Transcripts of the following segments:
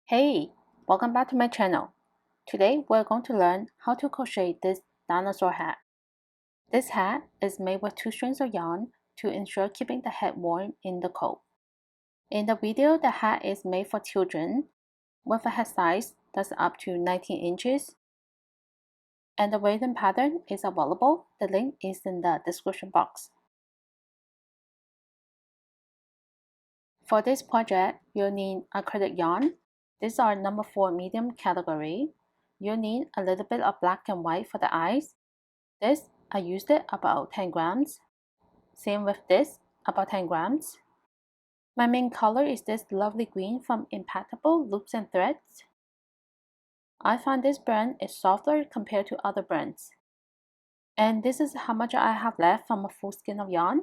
Hey, welcome back to my channel. Today we're going to learn how to crochet this dinosaur hat. This hat is made with 2 strings of yarn to ensure keeping the head warm in the cold. In the video, the hat is made for children with a head size that's up to 19 inches, and the written pattern is available. The link is in the description box. For this project, you'll need acrylic yarn. These are number 4 medium category. You'll need a little bit of black and white for the eyes. This, I used it about 10 grams. Same with this, about 10 grams. My main color is this lovely green from Impactable Loops and Threads. I find this brand is softer compared to other brands. And this is how much I have left from a full skein of yarn.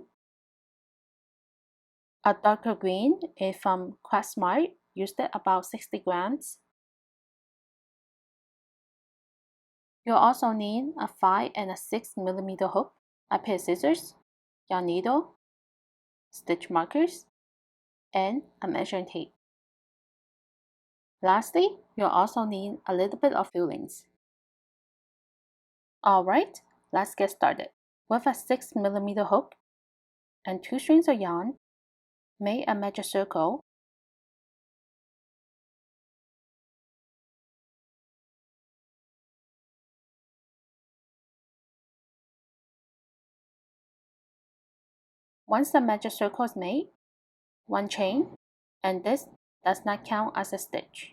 A darker green is from Craft Smart, used it about 60 grams. You'll also need a 5 and a 6 millimeter hook, a pair of scissors, yarn needle, stitch markers, and a measuring tape. Lastly, you'll also need a little bit of fillings. Alright, let's get started. With a 6 millimeter hook and 2 strings of yarn, make a magic circle. Once the magic circle is made, 1 chain, and this does not count as a stitch.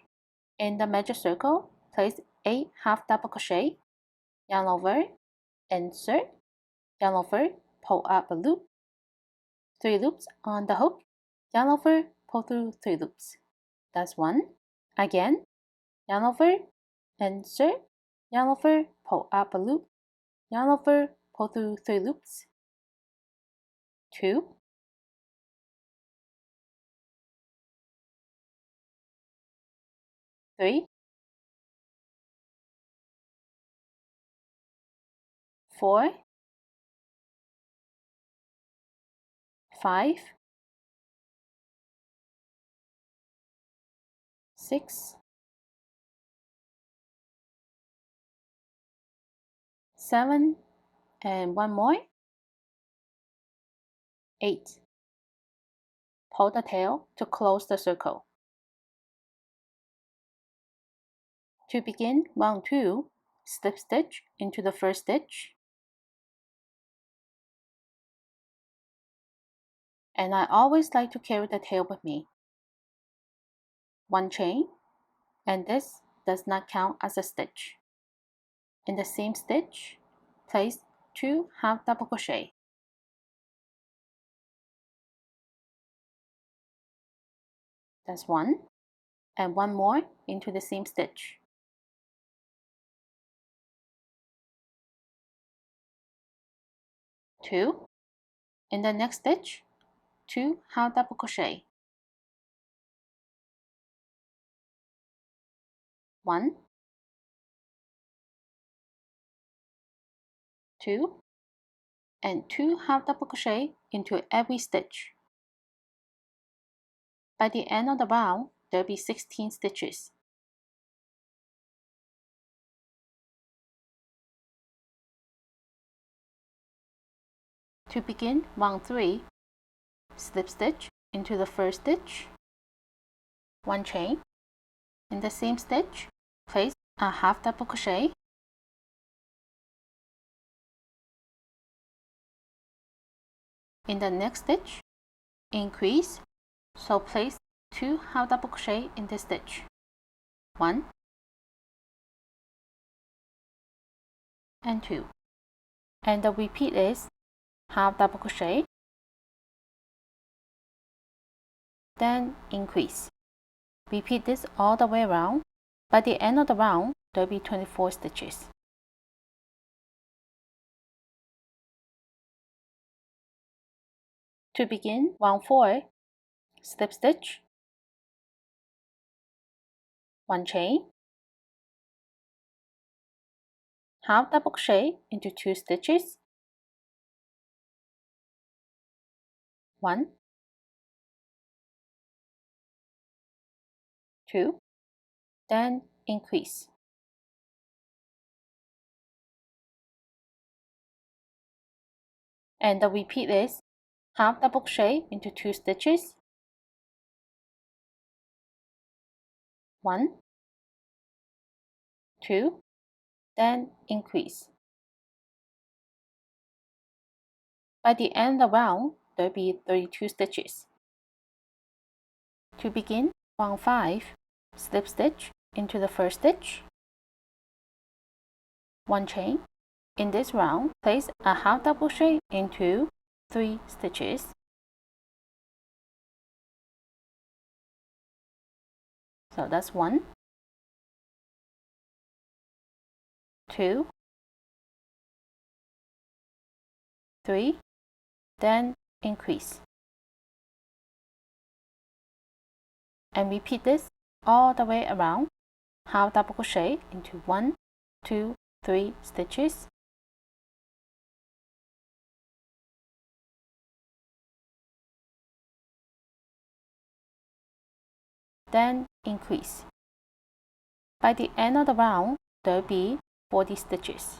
In the magic circle, place 8 half double crochet, yarn over, insert, yarn over, pull up a loop, 3 loops on the hook, yarn over, pull through 3 loops. That's 1. Again, yarn over, insert, yarn over, pull up a loop, yarn over, pull through 3 loops. 2. 3. 4. 5. 6. 7. And 1 more. 8. Pull the tail to close the circle. To begin round 2, slip stitch into the first stitch. And I always like to carry the tail with me. 1 chain, and this does not count as a stitch. In the same stitch, place 2 half double crochet. That's 1, and 1 more into the same stitch. 2. In the next stitch, 2 half double crochet. 1, 2, and 2 half double crochet into every stitch. By the end of the round, there'll be 16 stitches. To begin round 3, slip stitch into the first stitch, 1 chain. In the same stitch, place a half double crochet. In the next stitch, increase, so place 2 half double crochet in this stitch. 1 and 2. And the repeat is half double crochet, then increase. Repeat this all the way around. By the end of the round, there will be 24 stitches. To begin round 4, slip stitch, 1 chain, half double crochet into 2 stitches, 1, 2, then increase. And repeat this, half double crochet into 2 stitches, 1, 2, then increase. By the end of the round, there will be 32 stitches. To begin, round 5, slip stitch into the first stitch, 1 chain. In this round, place a half double crochet into 3 stitches. So that's 1, 2, 3, then increase. And repeat this all the way around, half double crochet into 1, 2, 3 stitches, then increase. By the end of the round, there will be 40 stitches.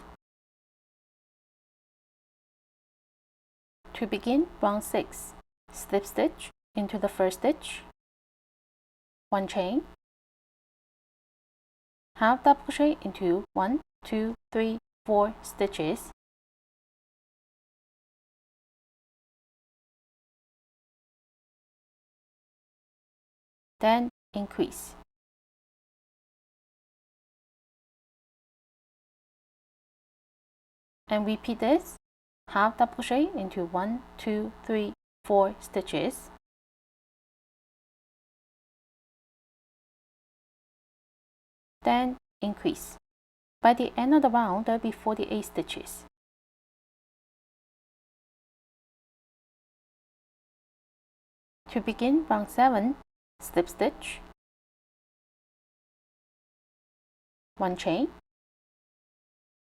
To begin round 6, slip stitch into the first stitch, 1 chain, half double crochet into 1, 2, 3, 4 stitches, then increase. And repeat this, half double crochet into 1, 2, 3, 4 stitches, then increase. By the end of the round, there will be 48 stitches. To begin round 7, slip stitch, 1 chain,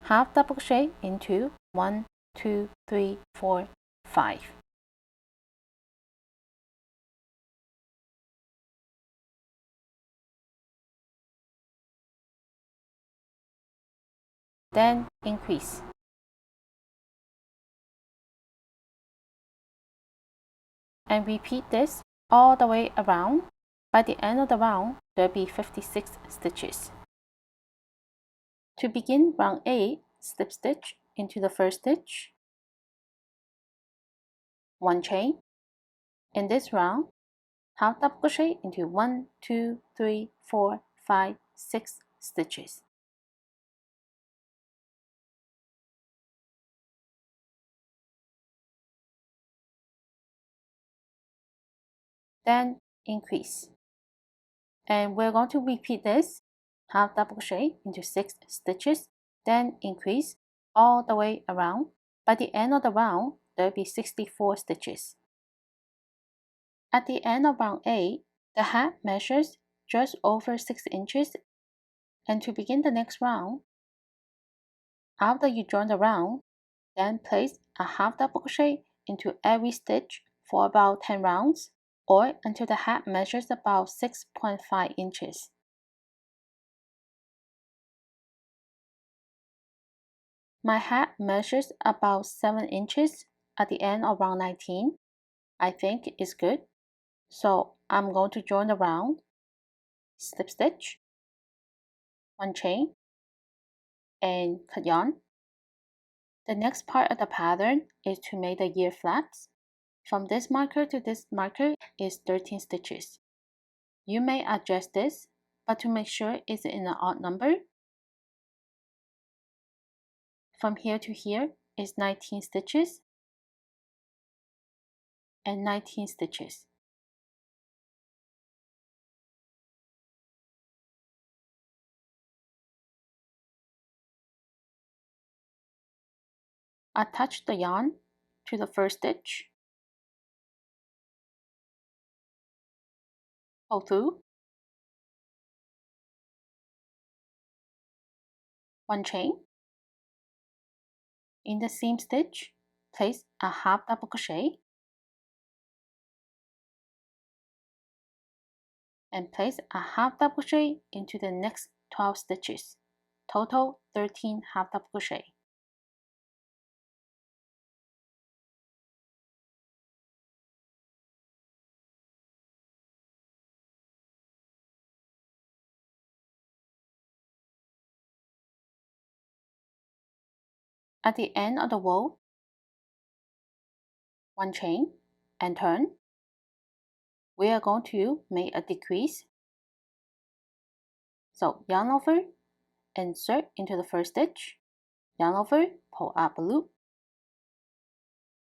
half double crochet into 1, 2, 3, 4, 5. Then increase. And repeat this all the way around. By the end of the round, there will be 56 stitches. To begin round 8, slip stitch into the first stitch, 1 chain. In this round, half double crochet into 1, 2, 3, 4, 5, 6 stitches. Then increase. And we're going to repeat this, half double crochet into 6 stitches, then increase all the way around. By the end of the round, there will be 64 stitches. At the end of round 8, the hat measures just over 6 inches, and to begin the next round, after you join the round, then place a half double crochet into every stitch for about 10 rounds, or until the hat measures about 6.5 inches. My hat measures about 7 inches at the end of round 19. I think it's good. So I'm going to join the round, slip stitch, 1 chain, and cut yarn. The next part of the pattern is to make the ear flaps. From this marker to this marker is 13 stitches. You may adjust this, but to make sure it's in an odd number, from here to here is 19 stitches and 19 stitches. Attach the yarn to the first stitch, pull through, 1 chain. In the seam stitch, place a half double crochet and place a half double crochet into the next 12 stitches. Total 13 half double crochet. At the end of the row, 1 chain and turn. We are going to make a decrease. So yarn over, insert into the first stitch, yarn over, pull up a loop,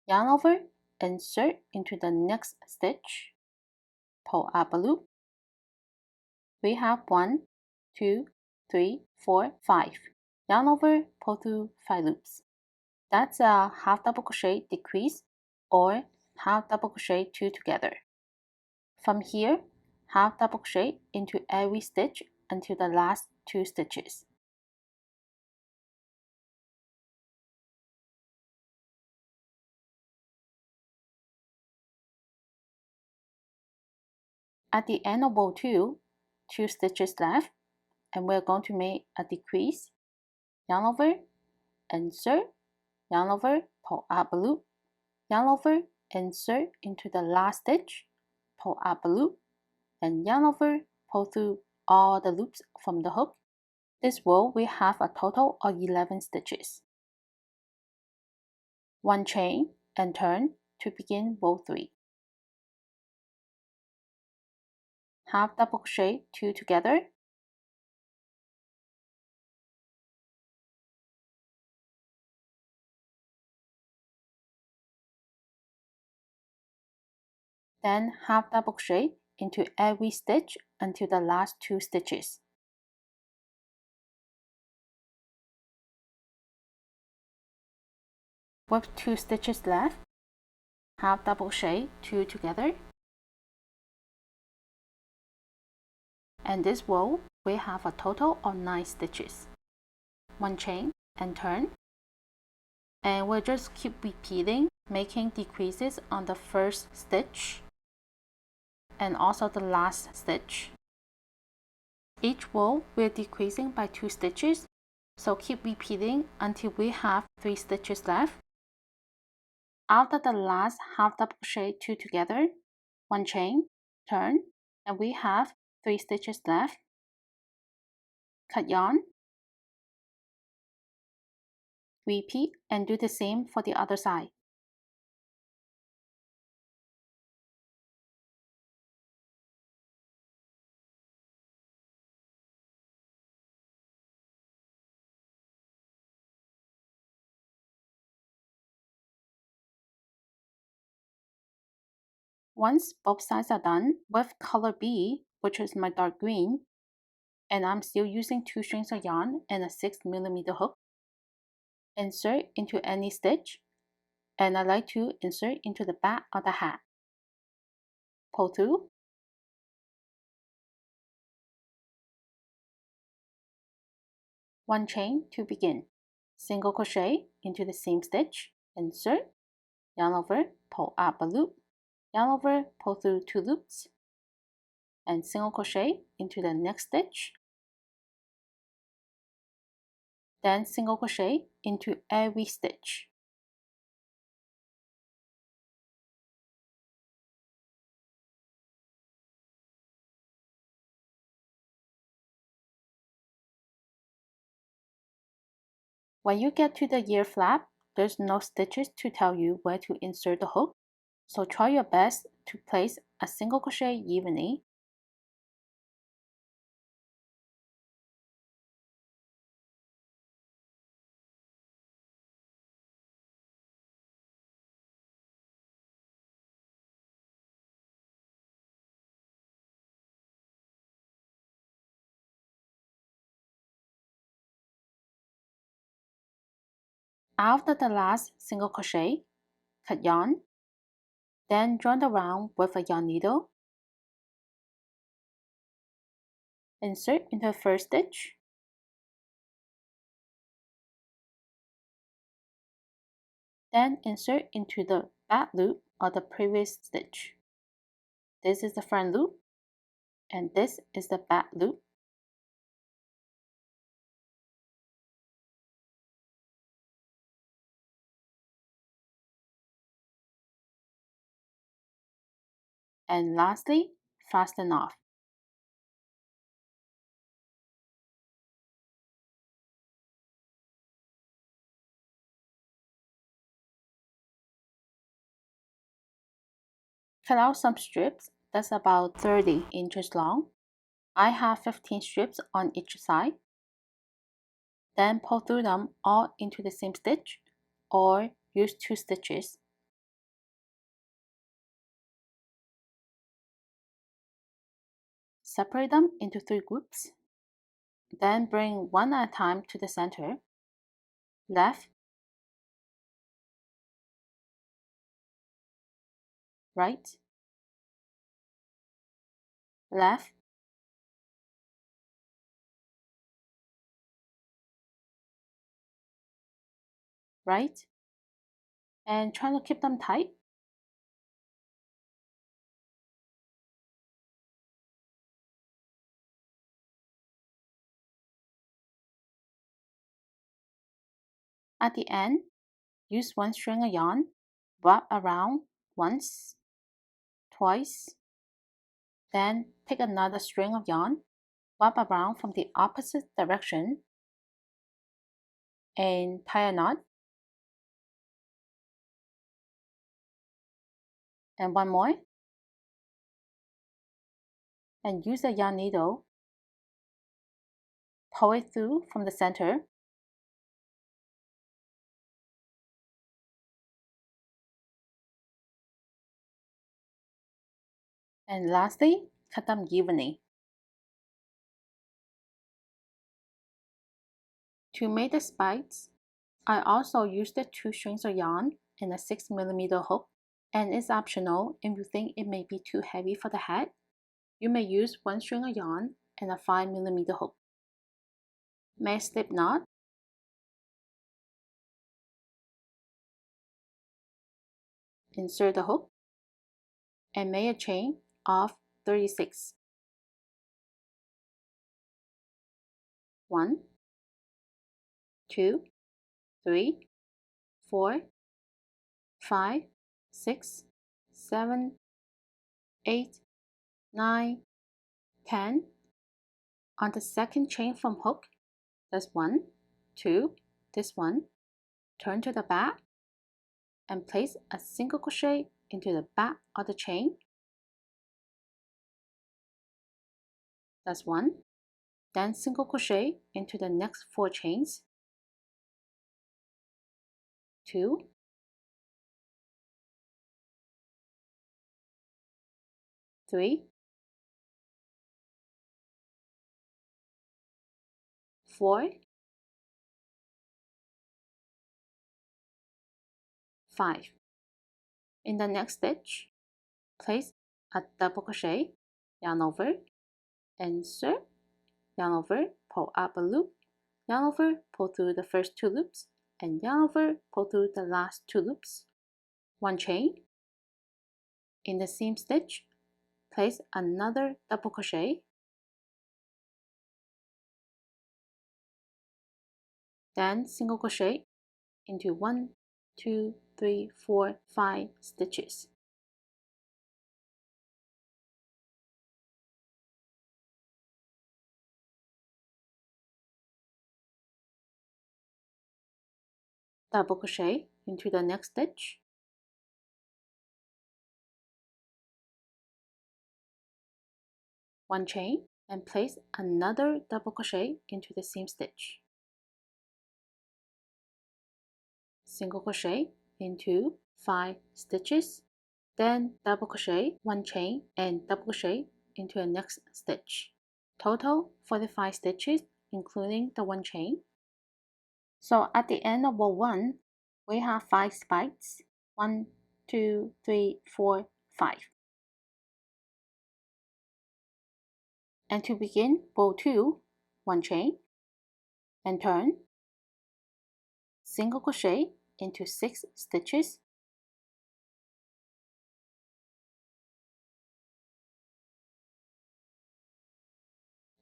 yarn over, insert into the next stitch, pull up a loop. We have 1, 2, 3, 4, 5. Yarn over, pull through 5 loops. That's a half double crochet decrease or half double crochet 2 together. From here, half double crochet into every stitch until the last 2 stitches. At the end of row 2, 2 stitches left, and we're going to make a decrease, yarn over, insert, yarn over, pull up a loop, yarn over, insert into the last stitch, pull up a loop, and yarn over, pull through all the loops from the hook. This row we have a total of 11 stitches. 1 chain and turn to begin row 3. Half double crochet 2 together, then half double crochet into every stitch until the last 2 stitches. With 2 stitches left, half double crochet 2 together, and this row we have a total of 9 stitches. 1 chain and turn, and we'll just keep repeating, making decreases on the first stitch and also the last stitch. Each row we're decreasing by 2 stitches, so keep repeating until we have 3 stitches left. After the last half double crochet 2 together, 1 chain, turn, and we have 3 stitches left. Cut yarn, repeat, and do the same for the other side. Once both sides are done, with color B, which is my dark green, and I'm still using 2 strings of yarn and a 6mm hook, insert into any stitch, and I like to insert into the back of the hat. Pull through, one chain to begin, single crochet into the same stitch, insert, yarn over, pull up a loop, yarn over, pull through 2 loops, and single crochet into the next stitch, then single crochet into every stitch. When you get to the ear flap, there's no stitches to tell you where to insert the hook, so try your best to place a single crochet evenly. After the last single crochet, cut yarn, then join around with a yarn needle, insert into the first stitch, then insert into the back loop of the previous stitch. This is the front loop, and this is the back loop. And lastly, fasten off. Cut out some strips that's about 30 inches long. I have 15 strips on each side. Then pull through them all into the same stitch, or use 2 stitches. Separate them into 3 groups. Then bring one at a time to the center. Left, right, left, right, and try to keep them tight. At the end, use one string of yarn, wrap around once, twice, then take another string of yarn, wrap around from the opposite direction, and tie a knot. And one more. And use a yarn needle, pull it through from the center. And lastly, cut them evenly. To make the spikes, I also used the 2 strings of yarn and a 6mm hook, and it's optional if you think it may be too heavy for the hat. You may use 1 string of yarn and a 5mm hook. Make a slip knot. Insert the hook and make a chain of 36. 1, 2, 3, 4, 5, 6, 7, 8, 9, 10. On the second chain from hook, that's 1, 2, this one, turn to the back and place a single crochet into the back of the chain. That's 1. Then single crochet into the next 4 chains. 2, 3, 4, 5. In the next stitch, place a double crochet, yarn over, insert, yarn over, pull up a loop, yarn over, pull through the first 2 loops, and yarn over, pull through the last 2 loops. 1 chain. In the same stitch, place another double crochet, then single crochet into 1, 2, 3, 4, 5 stitches. Double crochet into the next stitch, 1 chain, and place another double crochet into the same stitch. Single crochet into 5 stitches, then double crochet, 1 chain, and double crochet into the next stitch. Total 45 stitches, including the 1 chain. So at the end of row 1, we have 5 spikes. 1, 2, 3, 4, 5. And to begin row 2, 1 chain, and turn, single crochet into 6 stitches,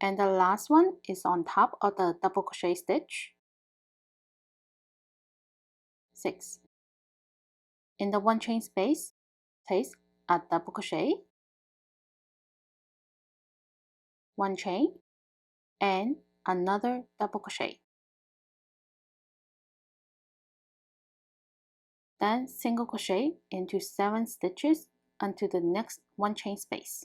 And the last one is on top of the double crochet stitch. 6. In the 1 chain space, place a double crochet, 1 chain, and another double crochet. Then single crochet into 7 stitches until the next 1 chain space.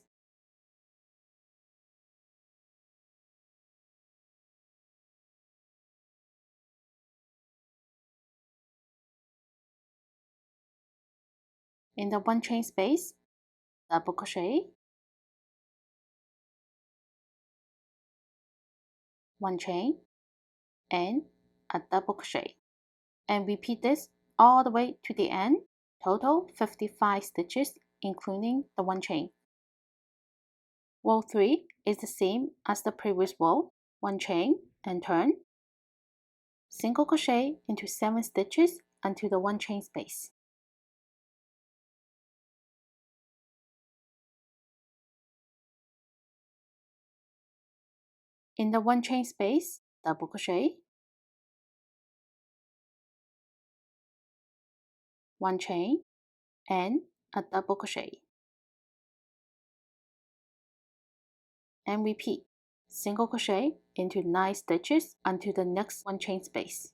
In the 1 chain space, double crochet, 1 chain, and a double crochet. And repeat this all the way to the end, total 55 stitches including the 1 chain. Row 3 is the same as the previous row, 1 chain and turn, single crochet into 7 stitches until the 1 chain space. In the 1 chain space, double crochet, 1 chain, and a double crochet. And repeat, single crochet into 9 stitches until the next 1 chain space.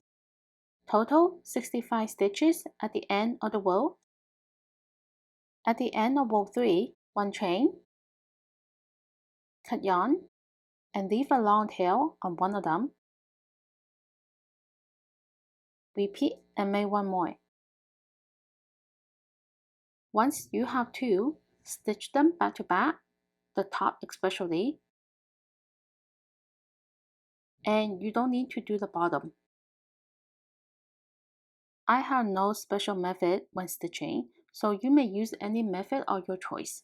Total 65 stitches at the end of the row. At the end of row 3, 1 chain, cut yarn, and leave a long tail on one of them. Repeat and make 1 more. Once you have 2, stitch them back to back, the top especially, and you don't need to do the bottom. I have no special method when stitching, so you may use any method of your choice.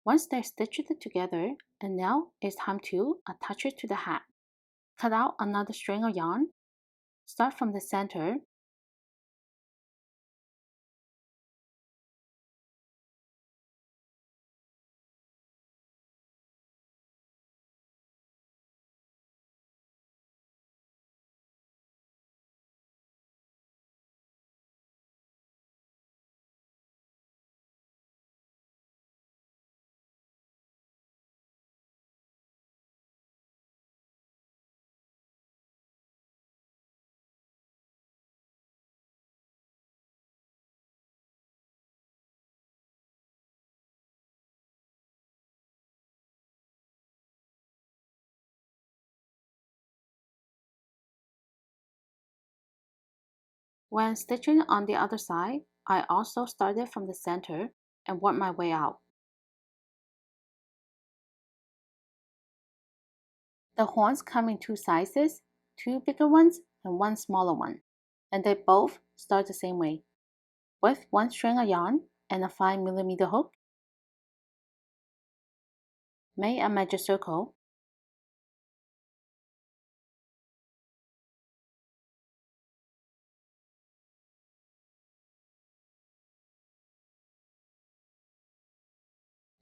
Once they're stitched together, and now it's time to attach it to the hat. Cut out another string of yarn, start from the center, when stitching on the other side, I also started from the center and worked my way out. The horns come in 2 sizes, 2 bigger ones and 1 smaller one, and they both start the same way, with 1 string of yarn and a 5mm hook. Make a magic circle.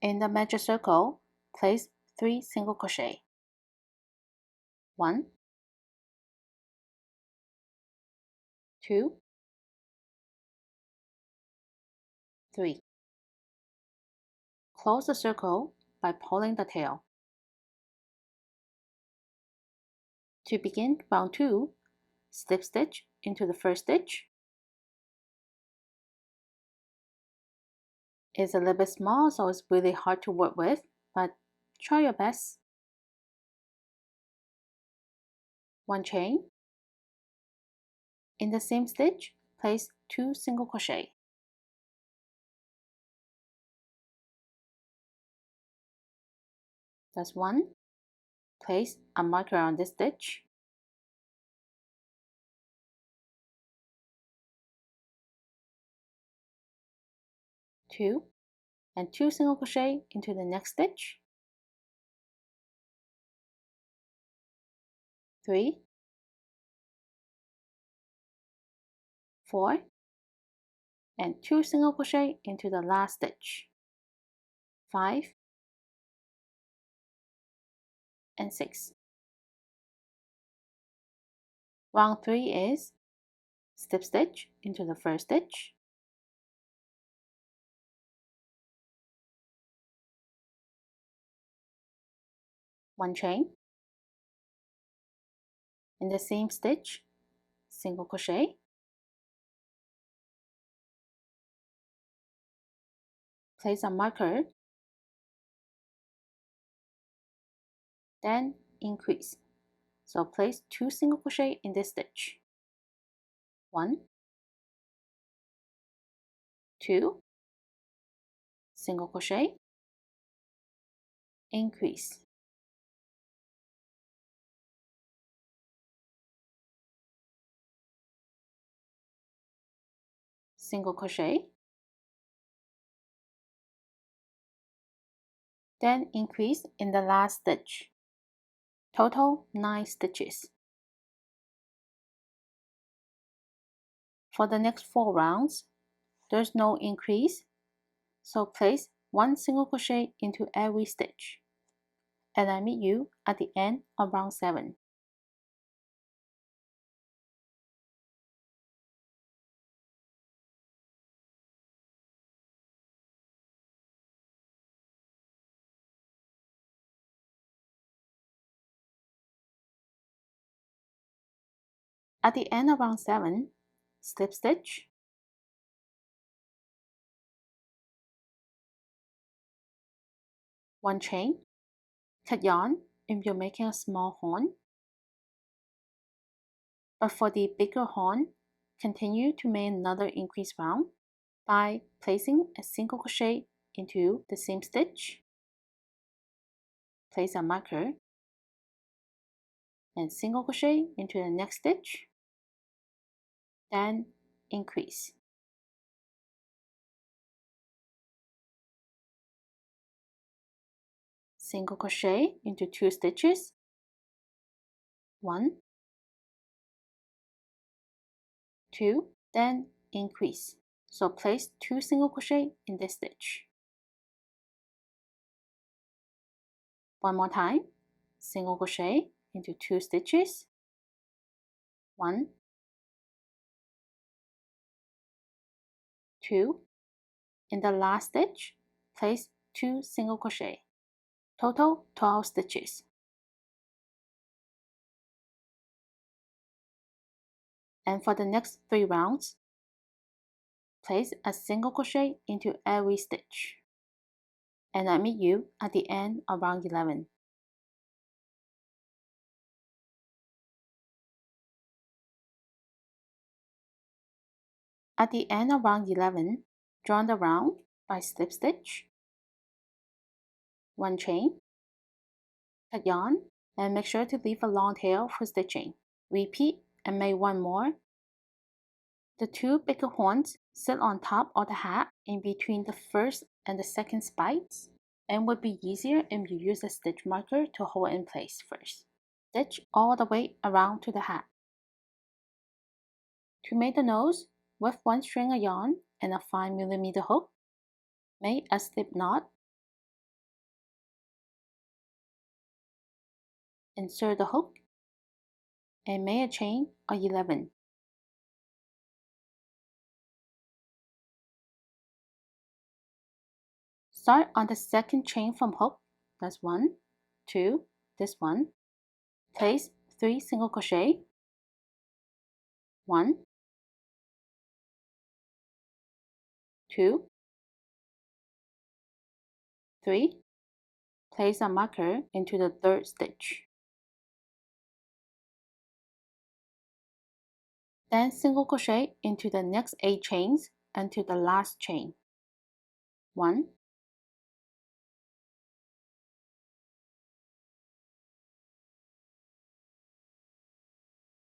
In the magic circle, place 3 single crochet. 1, 2, 3. Close the circle by pulling the tail. To begin round 2, slip stitch into the first stitch. It's a little bit small, so it's really hard to work with, but try your best. 1 chain. In the same stitch, place 2 single crochet. That's 1. Place a marker on this stitch. 2, and 2 single crochet into the next stitch. 3, 4, and 2 single crochet into the last stitch. 5 and 6. Round 3 is slip stitch into the first stitch, 1 chain. In the same stitch, single crochet, place a marker, then increase. So place 2 single crochet in this stitch. 1, 2, single crochet, increase. Single crochet, then increase in the last stitch. Total 9 stitches. For the next 4 rounds, there's no increase, so place 1 single crochet into every stitch, and I meet you at the end of round 7. At the end of round 7, slip stitch, one chain, cut yarn if you're making a small horn, but for the bigger horn, continue to make another increase round by placing a single crochet into the same stitch, place a marker, and single crochet into the next stitch, then increase. Single crochet into 2 stitches, 1, 2, then increase. So place 2 single crochet in this stitch. One more time, single crochet into 2 stitches, 1, 2. In the last stitch, place 2 single crochet. Total 12 stitches. And for the next 3 rounds, place a single crochet into every stitch. And I meet you at the end of round 11. At the end of round 11, join the round by slip stitch, 1 chain, cut yarn, and make sure to leave a long tail for stitching. Repeat and make 1 more. The 2 bigger horns sit on top of the hat in between the first and the second spikes, and would be easier if you use a stitch marker to hold in place first. Stitch all the way around to the hat. To make the nose, with 1 string of yarn and a 5mm hook, make a slip knot. Insert the hook and make a chain of 11. Start on the second chain from hook. That's 1, 2, this one. Place 3 single crochet, 1, 2, 3. Place a marker into the 3rd stitch. Then single crochet into the next 8 chains until the last chain. 1,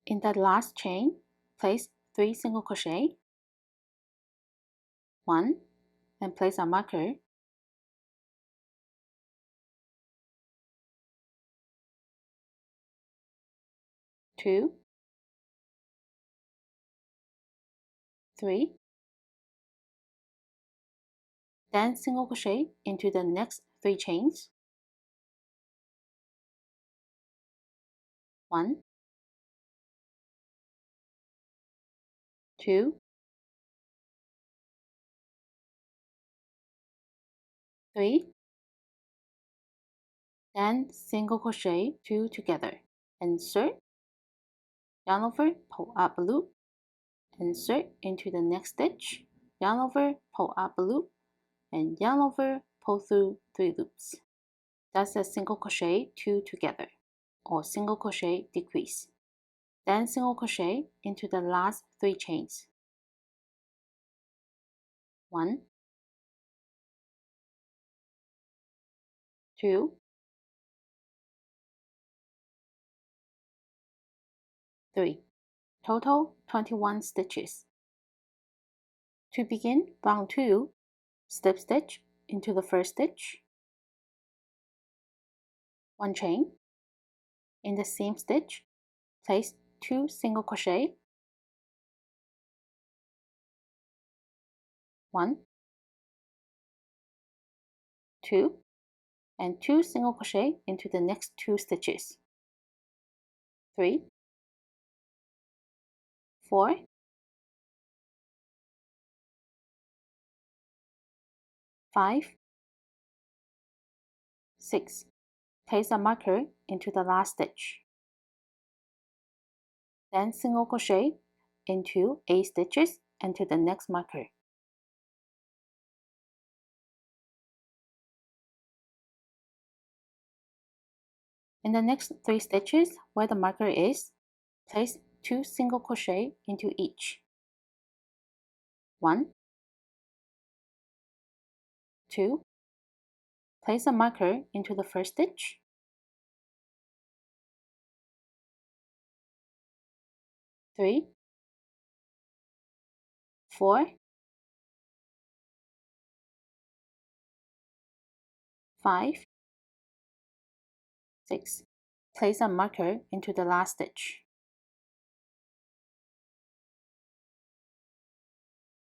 in the last chain, place 3 single crochet, 1, and place a marker, 2, 3, then single crochet into the next 3 chains, 1, 2, 3, then single crochet 2 together, insert, yarn over, pull up a loop, insert into the next stitch, yarn over, pull up a loop, and yarn over, pull through 3 loops. That's a single crochet 2 together, or single crochet decrease. Then single crochet into the last 3 chains. 1, 2, 3. Total 21 stitches. To begin round 2, slip stitch into the first stitch, 1 chain. In the same stitch, place 2 single crochet, 1, 2, and 2 single crochet into the next 2 stitches, 3, 4, 5, 6. Place a marker into the last stitch. Then single crochet into 8 stitches into the next marker. In the next 3 stitches where the marker is, place 2 single crochet into each. 1, 2, place a marker into the first stitch, 3, 4, 5, 6. Place a marker into the last stitch.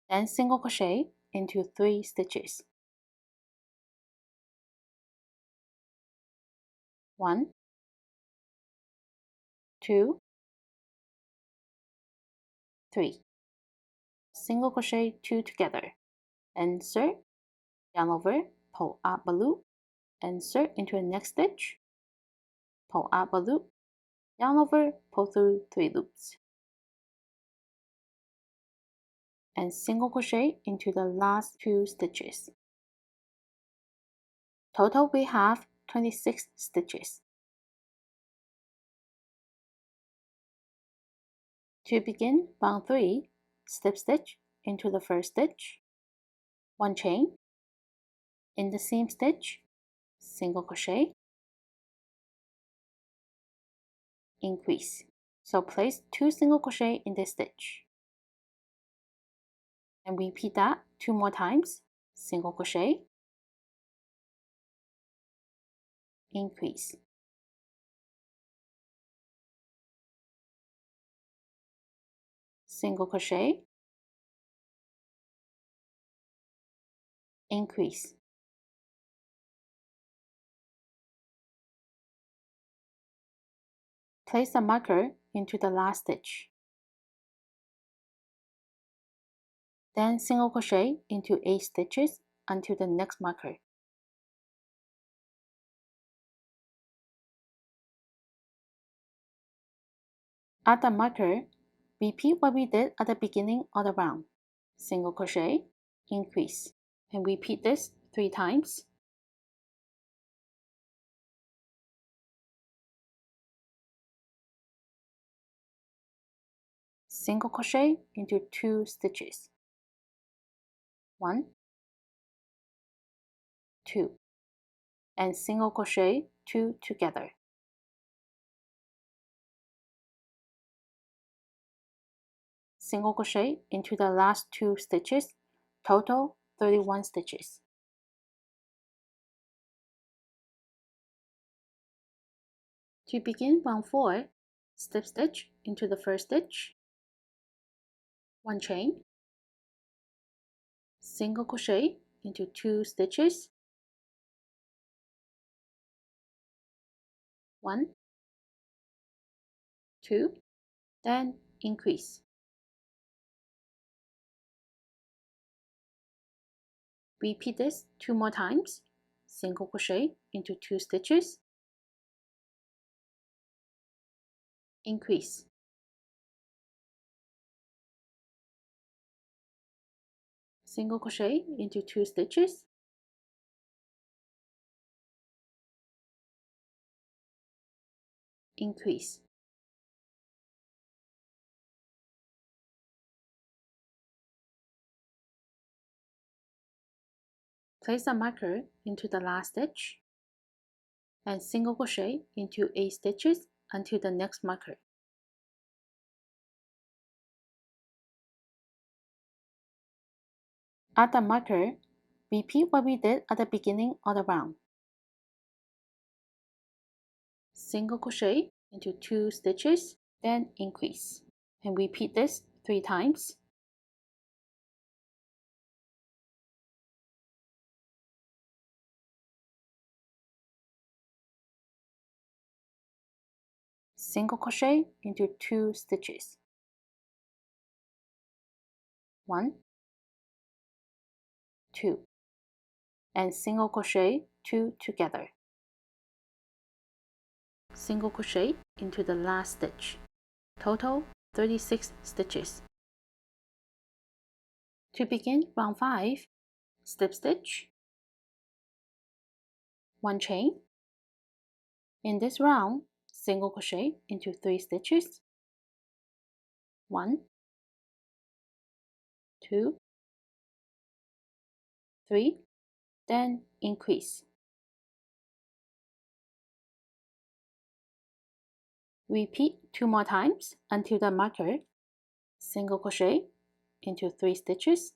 Then single crochet into 3 stitches. 1, 2, 3. Single crochet 2 together. Insert, yarn over, pull up a loop, insert into the next stitch, pull up a loop, yarn over, pull through 3 loops, and single crochet into the last 2 stitches. Total we have 26 stitches. To begin round 3, slip stitch into the first stitch, 1 chain, in the same stitch, single crochet, increase. So place 2 single crochet in this stitch. And repeat that 2 more times, single crochet, increase. Single crochet, increase. Place a marker into the last stitch. Then single crochet into 8 stitches until the next marker. At the marker, repeat what we did at the beginning of the round. Single crochet, increase, and repeat this 3 times. single crochet into 2 stitches. 1, 2, and single crochet 2 together. Single crochet into the last 2 stitches, total 31 stitches. To begin round 4, slip stitch into the first stitch, 1 chain, single crochet into 2 stitches, 1, 2, then increase. Repeat this 2 more times, single crochet into 2 stitches, increase. Single crochet into 2 stitches, increase. Place a marker into the last stitch and single crochet into 8 stitches until the next marker. At the marker, repeat what we did at the beginning of the round. Single crochet into 2 stitches, then increase. And repeat this 3 times. Single crochet into 2 stitches. 1, 2, and single crochet 2 together. Single crochet into the last stitch. Total 36 stitches. To begin round 5, slip stitch, 1 chain. In this round, single crochet into 3 stitches, 1, 2, 3, then increase. Repeat 2 more times until the marker, single crochet into 3 stitches,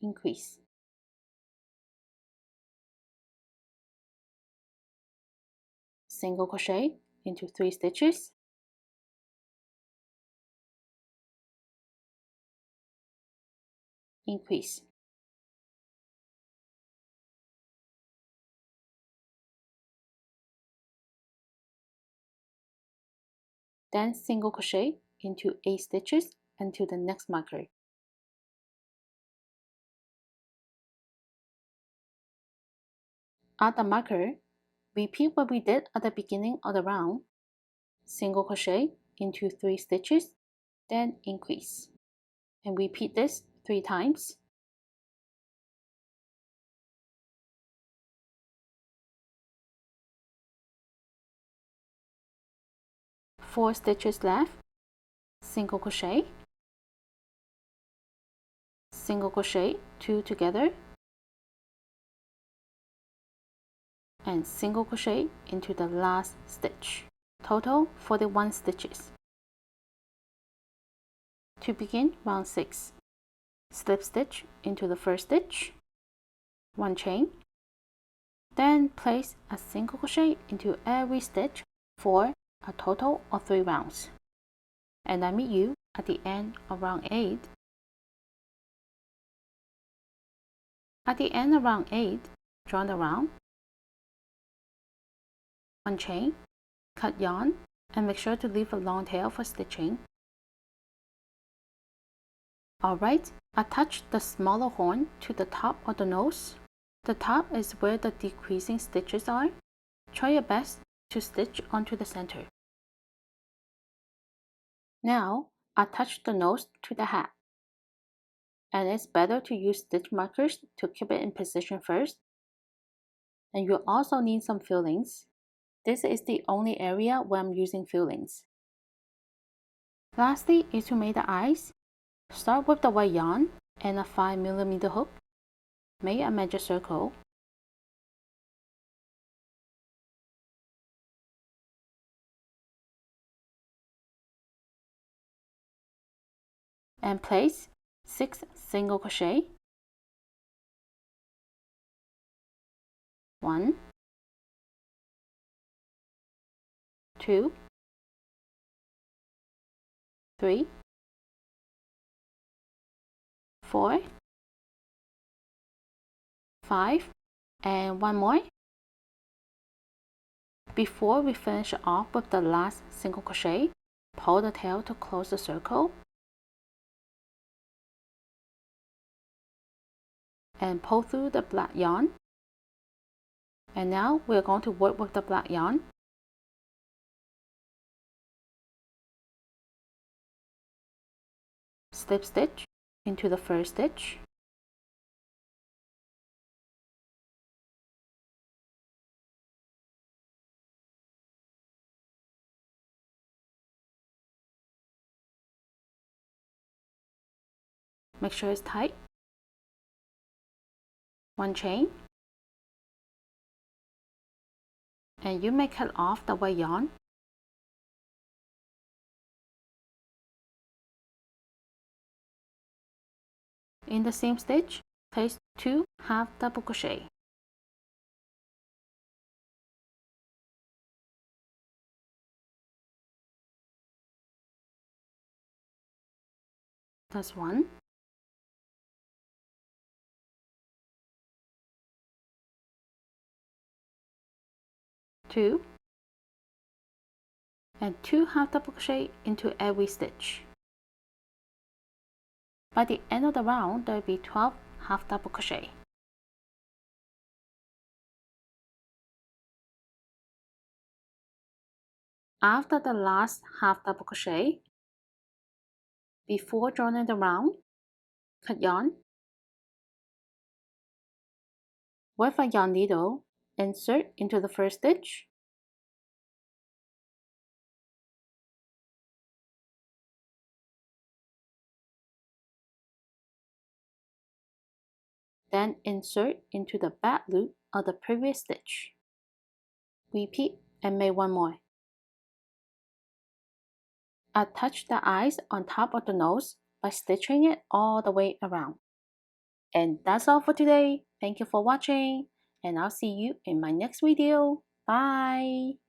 increase. Single crochet into 3 stitches, increase. Then single crochet into 8 stitches until the next marker. At the marker, repeat what we did at the beginning of the round. Single crochet into 3 stitches, then increase. And repeat this 3 times. Four stitches left, single crochet, single crochet 2 together, and single crochet into the last stitch. Total 41 stitches. To begin round 6, slip stitch into the first stitch, 1 chain, then place a single crochet into every stitch for a total of 3 rounds. And I meet you at the end of round 8. At the end of round 8, join the round, 1 chain, cut yarn, and make sure to leave a long tail for stitching. Alright, attach the smaller horn to the top of the nose. The top is where the decreasing stitches are. Try your best to stitch onto the center. Now, attach the nose to the hat. And it's better to use stitch markers to keep it in position first. And you'll also need some fillings. This is the only area where I'm using fillings. Lastly is to make the eyes. Start with the white yarn and a 5mm hook. Make a magic circle. And place 6 single crochet. 1, 2, 3, 4, 5, and 1 more. Before we finish off with the last single crochet, pull the tail to close the circle and pull through the black yarn. And now we're going to work with the black yarn. Slip stitch into the first stitch. Make sure it's tight. 1 chain. And you may cut off the white yarn. In the same stitch, place 2 half double crochet. That's 1. 2, and 2 half double crochet into every stitch. By the end of the round, there will be 12 half double crochet. After the last half double crochet, before joining the round, cut yarn. With a yarn needle, insert into the first stitch. Then insert into the back loop of the previous stitch. Repeat and make 1 more. Attach the eyes on top of the nose by stitching it all the way around. And that's all for today. Thank you for watching, and I'll see you in my next video. Bye!